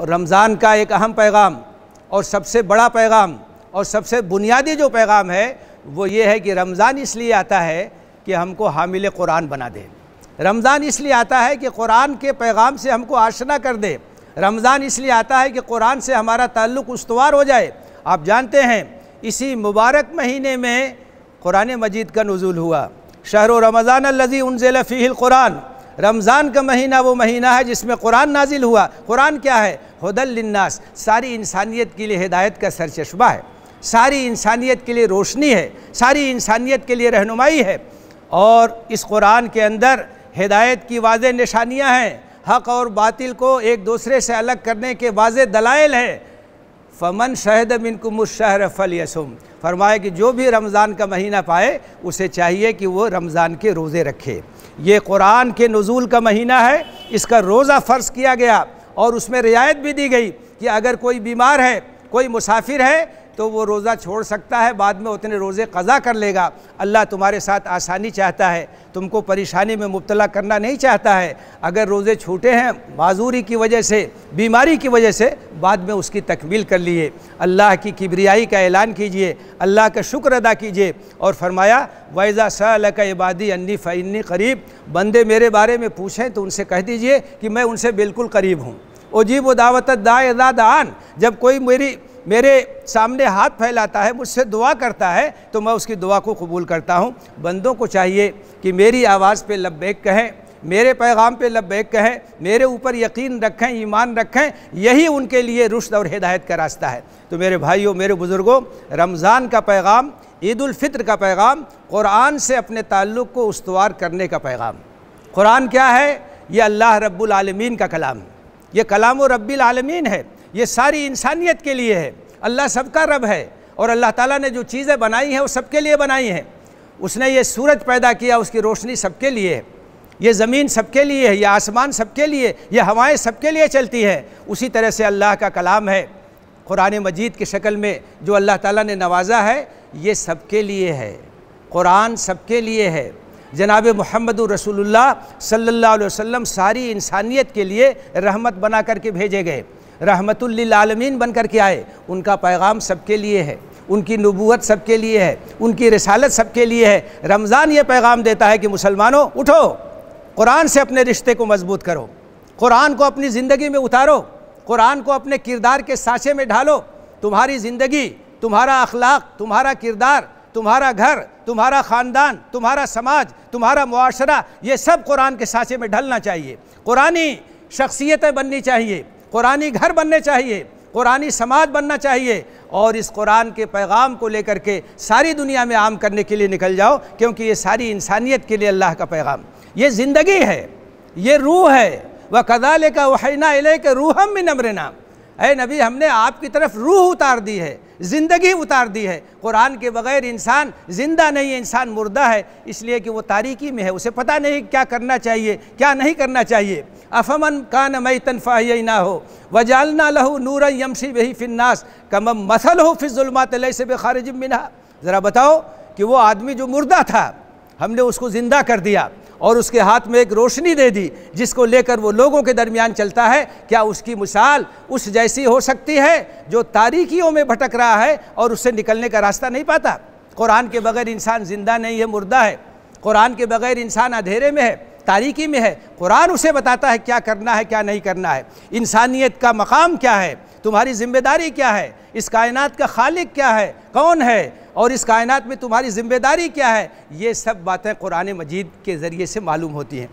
और रमज़ान का एक अहम पैगाम और सबसे बड़ा पैगाम और सबसे बुनियादी जो पैगाम है वो ये है कि रमज़ान इसलिए आता है कि हमको हामिल कुरान बना दे। रमज़ान इसलिए आता है कि कुरान के पैगाम से हमको आशना कर दे। रमज़ान इसलिए आता है कि कुरान से हमारा ताल्लुक़ उस्तवार हो जाए। आप जानते हैं इसी मुबारक महीने में कुरान मजीद का नुज़ूल हुआ। शहर रमज़ान अल्लज़ी उनज़िल फ़ीहिल कुरान, रमज़ान का महीना वो महीना है जिसमें कुरान नाजिल हुआ। कुरान क्या है? हुदल लिन्नास, सारी इंसानियत के लिए हिदायत का सरचश्मा है, सारी इंसानियत के लिए रोशनी है, सारी इंसानियत के लिए रहनुमाई है। और इस कुरान के अंदर हिदायत की वाज़ेह निशानियाँ हैं, हक़ और बातिल को एक दूसरे से अलग करने के वाज़ेह दलाइल हैं। फ़मन शहद मिनकुमुश्शहर फलयसुम, फरमाया कि जो भी रमज़ान का महीना पाए उसे चाहिए कि वो रमज़ान के रोज़े रखे। ये कुरान के नुज़ूल का महीना है, इसका रोज़ा फ़र्ज़ किया गया और उसमें रियायत भी दी गई कि अगर कोई बीमार है, कोई मुसाफिर है तो वो रोज़ा छोड़ सकता है, बाद में उतने रोज़े क़ज़ा कर लेगा। अल्लाह तुम्हारे साथ आसानी चाहता है, तुमको परेशानी में मुब्तला करना नहीं चाहता है। अगर रोज़े छूटे हैं माजूरी की वजह से, बीमारी की वजह से, बाद में उसकी तकमील कर लिए। अल्लाह की किबरियाई का ऐलान कीजिए, अल्लाह का शुक्र अदा कीजिए। और फरमाया वैज़ा सअलक इबादी अन्नी फ़इन्नी क़रीब, बंदे मेरे बारे में पूछें तो उनसे कह दीजिए कि मैं उनसे बिल्कुल करीब हूँ। उजीब दावत दाए इज़ा दान, जब कोई मेरे सामने हाथ फैलाता है, मुझसे दुआ करता है तो मैं उसकी दुआ को कबूल करता हूँ। बंदों को चाहिए कि मेरी आवाज़ पे लब्बैक कहें, मेरे पैगाम पे लब्बैक कहें, मेरे ऊपर यकीन रखें, ईमान रखें, यही उनके लिए रुश्द और हिदायत का रास्ता है। तो मेरे भाइयों, मेरे बुज़ुर्गों, रमज़ान का पैगाम, ईद उल फ़ित्र का पैगाम, कुरान से अपने ताल्लुक़ को उस्तवार करने का पैगाम। कुरान क्या है? ये अल्लाह रब्बुल आलमीन का कलाम है, ये कलाम रब्बिल आलमीन है, ये सारी इंसानियत के लिए है। अल्लाह सबका रब है और अल्लाह ताला ने जो चीज़ें बनाई हैं वो सबके लिए बनाई हैं। उसने ये सूरज पैदा किया, उसकी रोशनी सबके लिए है, ये ज़मीन सबके लिए है, ये आसमान सबके लिए, ये हवाएं सबके लिए चलती हैं। उसी तरह से अल्लाह का कलाम है कुरान मजीद की शक्ल में जो अल्लाह ताला ने नवाजा है, ये सबके लिए है। कुरान सबके लिए है। जनाब मुहम्मदुर रसूलुल्लाह सल्लल्लाहु अलैहि वसल्लम सारी इंसानियत के लिए रहमत बना करके भेजे गए, रहमतुल लिल आलमीन बन कर के आए। उनका पैगाम सबके लिए है, उनकी नबूवत सबके लिए है, उनकी रिसालत सबके लिए है। रमज़ान ये पैगाम देता है कि मुसलमानों उठो, कुरान से अपने रिश्ते को मजबूत करो, कुरान को अपनी ज़िंदगी में उतारो, कुरान को अपने किरदार के सांचे में ढालो। तुम्हारी ज़िंदगी, तुम्हारा अखलाक, तुम्हारा किरदार, तुम्हारा घर, तुम्हारा ख़ानदान, तुम्हारा समाज, तुम्हारा मुआशरा, ये सब कुरान के सांचे में ढलना चाहिए। कुरानी शख्सियतें बननी चाहिए, कुरानी घर बनने चाहिए, कुरानी समाज बनना चाहिए। और इस कुरान के पैगाम को लेकर के सारी दुनिया में आम करने के लिए निकल जाओ, क्योंकि ये सारी इंसानियत के लिए अल्लाह का पैगाम, ये ज़िंदगी है, ये रूह है। व कज़ालिका वहयना इलैका रूहम मिन अम्रिना, ऐ नबी हमने आपकी तरफ रूह उतार दी है, ज़िंदगी उतार दी है। कुरान के बग़ैर इंसान ज़िंदा नहीं है, इंसान मुर्दा है, इसलिए कि वो तारीकी में है, उसे पता नहीं क्या करना चाहिए, क्या नहीं करना चाहिए। अफमन कान मैतन फ़अहयैनाहु वजअलना लहू नूरन यमशी बिही फ़िन्नास कमन मसलहु फ़िज़्ज़ुलुमाति लैसा बिख़ारिजिम मिन्हा। ज़रा बताओ कि वो आदमी जो मुर्दा था, हमने उसको ज़िंदा कर दिया और उसके हाथ में एक रोशनी दे दी जिसको लेकर वो लोगों के दरमियान चलता है। क्या उसकी मिसाल उस जैसी हो सकती है जो तारीकियों में भटक रहा है और उससे निकलने का रास्ता नहीं पाता? कुरान के बग़ैर इंसान ज़िंदा नहीं है, मुर्दा है। कुरान के बग़ैर इंसान अंधेरे में है, तारीकी में है। कुरान उसे बताता है क्या करना है, क्या नहीं करना है, इंसानियत का मकाम क्या है, तुम्हारी ज़िम्मेदारी क्या है, इस कायनात का खालिक क्या है, कौन है, और इस कायनात में तुम्हारी ज़िम्मेदारी क्या है। ये सब बातें कुरान मजीद के ज़रिए से मालूम होती हैं।